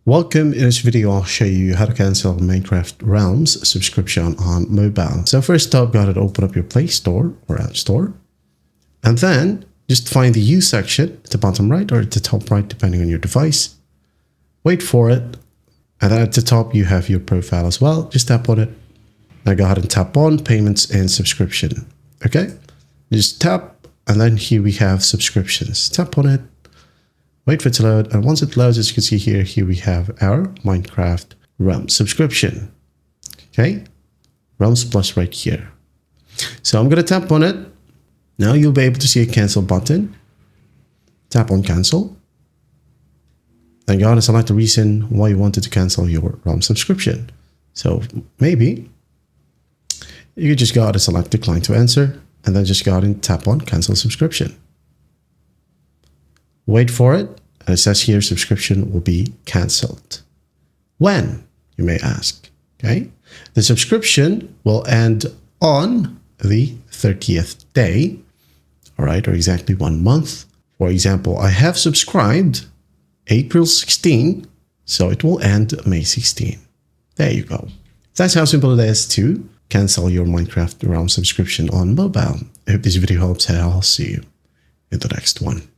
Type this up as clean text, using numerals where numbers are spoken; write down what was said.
Welcome. In this video, I'll show you how to cancel Minecraft Realms subscription on mobile. So first up, go ahead and open up your Play Store or App Store. And then just find the U section at the bottom right or at the top right, depending on your device. Wait for it. And then at the top, you have your profile as well. Just tap on it. Now go ahead and tap on Payments and Subscription. Okay. Just tap. And then here we have subscriptions. Tap on it. Wait for it to load, and once it loads, as you can see here we have our Minecraft Realms subscription. Okay, Realms Plus right here. So I'm going to tap on it. Now you'll be able to see a cancel button. Tap on cancel. Then go ahead and select the reason why you wanted to cancel your Realms subscription. So maybe you could just go ahead and select decline to answer, and then just go ahead and tap on cancel subscription. Wait for it, and it says here subscription will be canceled. When, you may ask, okay? The subscription will end on the 30th day, all right, or exactly 1 month. For example, I have subscribed April 16, so it will end May 16. There you go. That's how simple it is to cancel your Minecraft Realm subscription on mobile. I hope this video helps, and I'll see you in the next one.